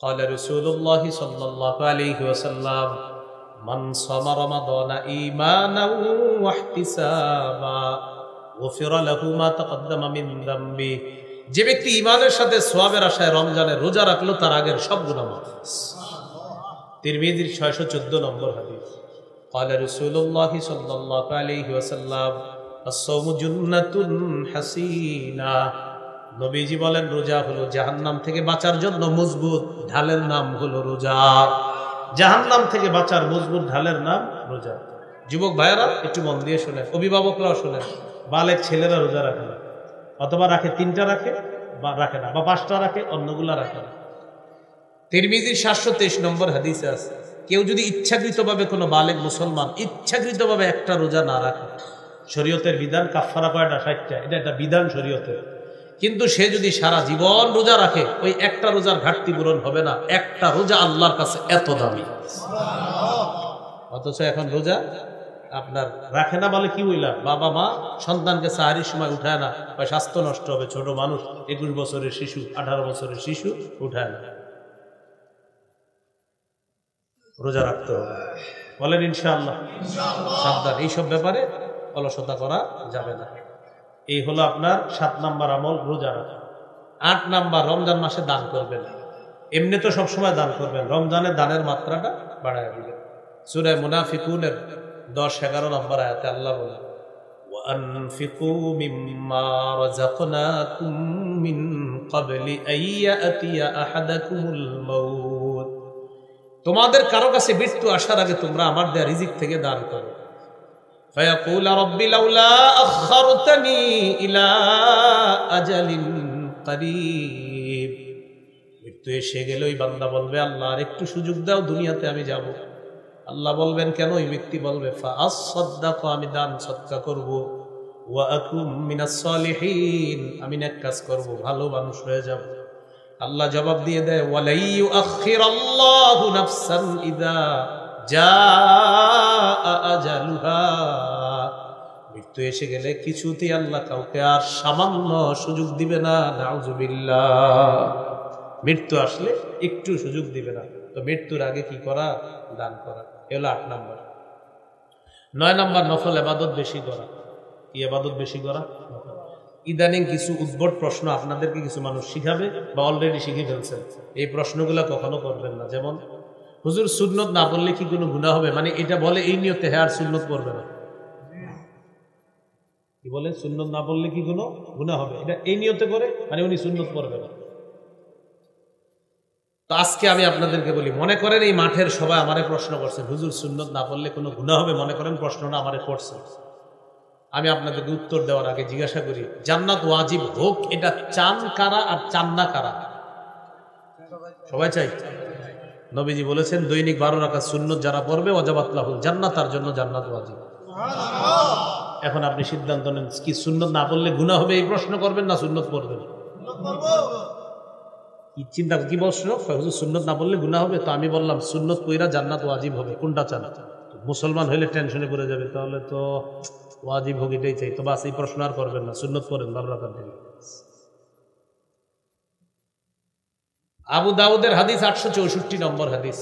قال رسول الله صلى الله عليه وسلم من صام رمضان إيمانا واحتسابا غفر له ما تقدم من ذنبه। যে ব্যক্তি ঈমানের সাথে সওয়াবের আশায় রমজানের রোজা রাখলো তার আগের সব গুনাহ মাফ। তিরমিজির 614 নম্বর হাদিস। قال رسول الله صلى الله عليه وسلم الصوم جنة حصينة। নবীজি বলেন রোজা হলো জাহান্নাম থেকে বাঁচার জন্য মজবুত ঢালের নাম হলো রোজা। জাহান্নাম থেকে বাঁচার মজবুত ঢালের নাম রোজা। যুবক ভাইয়েরা একটু মন দিয়ে শোনেন, অভিভাবকরাও শোনেন। বালেক ছেলেরা রোজা রাখে না, অথবা রাখে 3টা রাখে বা রাখে না, বা 5টা রাখে, অন্যগুলা রাখে না। তিরমিজির 723 নম্বর হাদিসে আছে, কেউ যদি ইচ্ছাকৃতভাবে কোনো বালেক মুসলমান ইচ্ছাকৃতভাবে একটা রোজা না রাখে, শরীয়তের বিধান কাফারা কয়টা? 60টা। এটা একটা বিধান শরীয়তের। কিন্তু সে যদি সারা জীবন রোজা রাখে, ওই একটা রোজার ঘাটতি পূরণ হবে না। একটা রোজা আল্লাহর কাছে এত দামি। অথচ এখন রোজা আপনার রাখে না বলে কি বললাম, বাবা মা সন্তানকে সাহারির সময় উঠায় না, বা স্বাস্থ্য নষ্ট হবে, ছোট মানুষ, 21 বছরের শিশু, 18 বছরের শিশু উঠায় না। রোজা রাখতে হবে, বলেন ইনশাআল্লাহ। সাবধান, এইসব ব্যাপারে অলসতা করা যাবে না। এই হলো আপনার 7 নাম্বার আমল, রোজা রাখা। 8 নাম্বার, রমজান মাসে দান করবেন। এমনি তো সবসময় দান করবেন, রমজানে দানের মাত্রাটা বাড়ায় দিবেন। সূরা মুনাফিকুনের 10-11 নম্বর আয়াতে আল্লাহ বলেন, ওয়ানফিকু মিম্মা রাযাকনাকুম মিন ক্বাবলি আইয়াতিয়া আহাদাকুমুল মাউত। তোমাদের কারো কাছে মৃত্যু আসার আগে তোমরা আমার দেয়া রিজিক থেকে দান করো। ফায়াকুল রাব্বি লাউলা আখখারতানি ইলা আজালিন করিব। মৃত্যু এসে গেলে ওই বান্দা বলবে, আল্লাহ আর একটু সুযোগ দাও, দুনিয়াতে আমি যাব। আল্লাহ বলবেন কেন? ওই ব্যক্তি বলবে, ফাআসসাদদাকু, আমি দান সদকা করব, ওয়া আকুম মিনাস সালিহিন, আমি নেক কাজ করব, ভালো মানুষ হয়ে যাব। আল্লাহ জবাব দিয়ে দেয়, ওয়ালাই ইউআখিরাল্লাহু নাফসান ইযা জাআ আজালুহা। মৃত্যু এসে গেলে কিছুতেই আল্লাহ কাউকে আর সামান্য সুযোগ দিবে না। নাউযুবিল্লাহ। মৃত্যু আসলে একটু সুযোগ দিবে না। তো মৃত্যুর আগে কি করা? দান করা। এগুলো 8 নাম্বার। 9 নাম্বার, নফল ইবাদত বেশি করা। কি ইবাদত বেশি করা? ইদানিং কিছু উদ্ভট প্রশ্ন আপনাদেরকে কিছু মানুষ শিখাবে, বা অলরেডি শিখে ফেলছেন। এই প্রশ্নগুলো কখনো করবেন না। যেমন, হুজুর সুন্নত না বললে কি কোনো গুনাহ হবে? মানে এটা বলে এই নিয়তে, হ্যাঁ আর সুন্নত পড়বে না। কি বলে? সুন্নত না বললে কি কোনো গুনাহ হবে, এটা এই নিয়তে করে, মানে উনি সুন্নত পড়বে না। তো আজকে আমি আপনাদেরকে বলি, মনে করেন এই মাঠের সবাই আমারে প্রশ্ন করছেন, হুজুর সুন্নত না পড়লে কোনো গুনাহ হবে, মনে করেন প্রশ্নটা আমারে করছেন। আমি আপনাদেরকে উত্তর দেওয়ার আগে জিজ্ঞাসা করি, জান্নাত ওয়াজিব হোক এটা চান কারা আর চান না কারা? সবাই চাই। নবীজি বলেছেন, দৈনিক 12 রাকাত সুন্নত যারা পড়বে ওয়াজাবাত লাহুল জান্নাত, তার জন্য জান্নাত ওয়াজিব। এখন আপনি সিদ্ধান্ত নেন, কি সুন্নত না পড়লে গুনাহ হবে এই প্রশ্ন করবেন, না সুন্নত পড়বেন? কি চিন্তা, কি প্রশ্ন? হুজুর সুন্নত না পড়লে গুনাহ হবে। তো আমি বললাম সুন্নত পড়া জান্নাত ওয়াজিব হবে, কোনটা চান? মুসলমান হইলে টেনশনে পড়ে যাবে, তাহলে তো ওয়াজিব হোক এটাই চাই। তো বাস, এই প্রশ্ন আর করবেন না, সুন্নত পড়েন 12 রাকাত দিন। আবু দাউদের হাদিস 864 নম্বর হাদিস।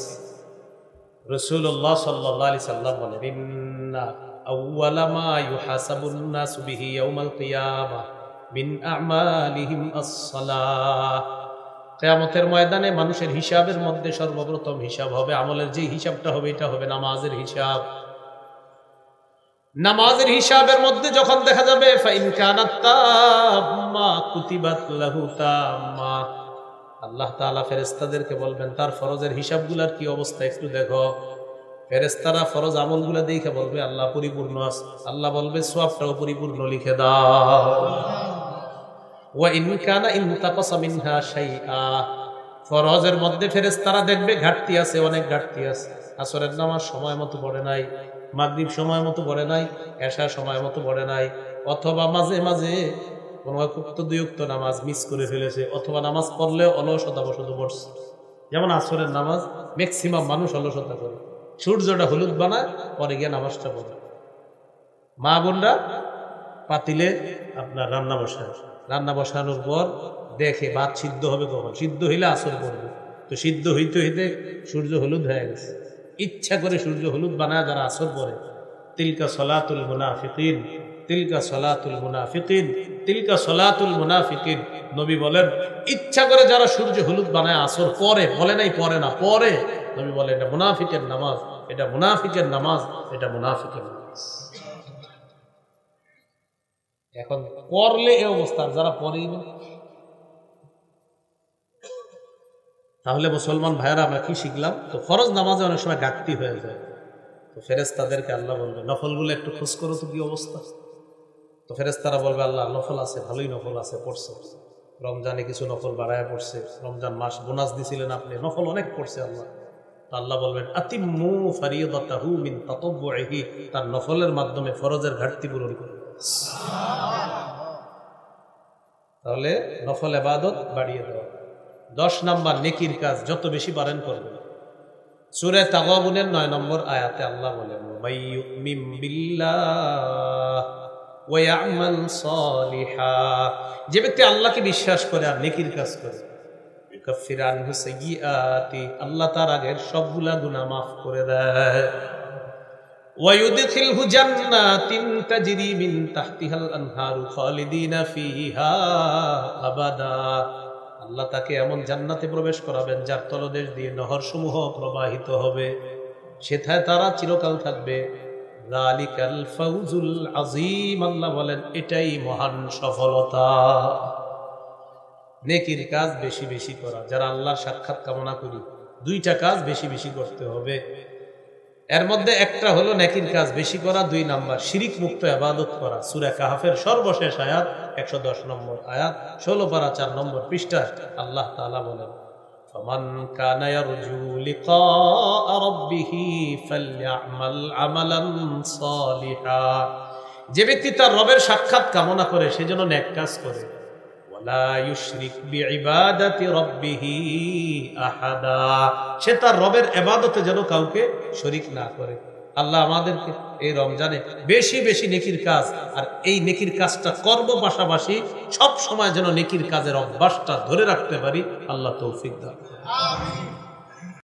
রাসূলুল্লাহ সাল্লাল্লাহু আলাইহি সাল্লাম বলেন, ইন্না আউওয়ালা মা ইউহাসাবুন নাসু বিহি ইয়াউমাল কিয়ামাহ মিন আমালিহিম আস-সালাহ। কিয়ামতের ময়দানে মানুষের হিসাবের মধ্যে সর্বপ্রথম হিসাব হবে, আমলের যে হিসাবটা হবে এটা হবে নামাজের হিসাব। নামাজের হিসাবের মধ্যে যখন দেখা যাবে ফাইন কানাত তাম্মা কুতিবাত লাহু তাম্মা, আল্লাহ তাআলা ফেরেশতাদেরকে বলবেন তার ফরজের হিসাবগুলোর কি অবস্থা একটু দেখো। ফেরেশতারা ফরজ আমলগুলো দেখে বলবে আল্লাহ পরিপূর্ণ আছে। আল্লাহ বলবে সওয়াবটাও পরিপূর্ণ লিখে দাও। ওয়া ইন কানা ইনতাকাসা মিনহা শাইআ, ফরজের মধ্যে ফেরেশতারা দেখবে ঘাটতি আছে, অনেক ঘাটতি আছে। আসরের নামাজ সময় মতো পড়ে নাই, মাগরিব সময় মতো পড়ে নাই, এশা সময় মতো পড়ে নাই, অথবা মাঝে মাঝে কোনো উক্ত দুই উক্ত নামাজ মিস করে ফেলেছে, অথবা নামাজ পড়লেও অলসতাবশত পড়ছে। যেমন আসরের নামাজ ম্যাক্সিমাম মানুষ অলসতা করে, সূর্যটা হলুদ বানায়, পরে গিয়ে নামাজটা পড়ে। মা বোনরা পাতিলে আপনার রান্না বসানোর পর দেখে ভাত সিদ্ধ হবে কখন, সিদ্ধ হইলে আসর পড়বে, তো সিদ্ধ হইতে হইতে সূর্য হলুদ হয়ে গেছে, ইচ্ছা করে সূর্য হলুদ বানায় যারা আসর পরে, তিলকা সলাতুল মুনাফিকিন, তিলকা সলাতুল মুনাফিকিন, তিলকা সলাতুল মুনাফিকিন। নবী বলেন ইচ্ছা করে যারা সূর্য হলুদ বানায় আসর পরে, বলে নাই পরে না, পরে, নবী বলেন এটা মুনাফিকের নামাজ, এটা মুনাফিকের নামাজ, এটা মুনাফিকের নামাজ। এখন পড়লে এই অবস্থা, যারা পড়েই না, তাহলে মুসলমান ভাইয়েরা আমরা কি শিখলাম? তো ফরজ নামাজে অনেক সময় ঘাটতি হয়ে যায়, তো ফেরেশতাদেরকে আল্লাহ বলবে নফলগুলো একটু খোঁজ করো তো কি অবস্থা। তো ফেরেশতারা বলবে আল্লাহ নফল আছে, ভালোই নফল আছে, পড়ছে, রমজানে কিছু নফল বাড়ায় পড়ছে, রমজান মাস বোনাস দিছিলেন আপনি, নফল অনেক পড়ছে আল্লাহ। তো আল্লাহ বলবেন আতিম্মু ফারিয়দাতাহু মিন তাতাব্বুহি, তার নফলের মাধ্যমে ফরজের ঘাটতি পূরণ করবে। তাহলে নফল ইবাদত বাড়িয়ে দেওয়া। 10 নাম্বার নেকির কাজ যত বেশি পারেন করবেন। সূরা তাগাবুনের 9 নম্বর আয়াতে আল্লাহ বলেন মাইয়ুমিন বিল্লাহ ওয়া ইয়ামাল সালিহা, যে ব্যক্তি আল্লাহকে বিশ্বাস করে আর নেকির কাজ করে, ইউকাফিরু আনহু সাইয়্যাতি, আল্লাহ তার আগের সবগুলা গুনাহ মাফ করে দেয়। ওয়া ইউদখিলহু জান্নাতিন তাজরি মিন তাহতিহাল আনহারু খালিদিনা ফিহা আবাদা, আল্লাহ তাকে এমন জান্নাতে প্রবেশ করাবেন যার তলদেশ দিয়ে নহরসমূহ প্রবাহিত হবে, সেথায় তারা চিরকাল থাকবে। যালিকাল ফাউজুল আযীম, আল্লাহ বলেন এটাই মহান সফলতা। নেকির কাজ বেশি বেশি করা, যারা আল্লাহর সাক্ষাৎ কামনা করি 2টা কাজ বেশি বেশি করতে হবে। এর মধ্যে একটা হলো নেকির কাজ বেশি করা, 2 নাম্বার শিরিক মুক্ত ইবাদত করা। সূরা কাহফের সর্বশেষ আয়াত 110 নম্বর আয়াত, 16 পারা 4 নম্বর পৃষ্ঠা আল্লাহ তাআলা বলেন ফামান কানা ইয়ারজু লিকা রাব্বিহি ফালইআমাল আমালান সালিহা, যে ব্যক্তি তার রবের সাক্ষাৎ কামনা করে সে যেন নেক কাজ করে। ওয়ালা ইউশরিক বিইবাদাতি রাব্বিহি আহাদা, সে তার রবের ইবাদতে যেন কাউকে শরীক না করে। আল্লাহ আমাদেরকে এই রমজানে বেশি বেশি নেকির কাজ, আর এই নেকির কাজটা করব, পাশাপাশি সব সময় যেন নেকির কাজের অভ্যাসটা ধরে রাখতে পারি, আল্লাহ তৌফিক দান। আমিন।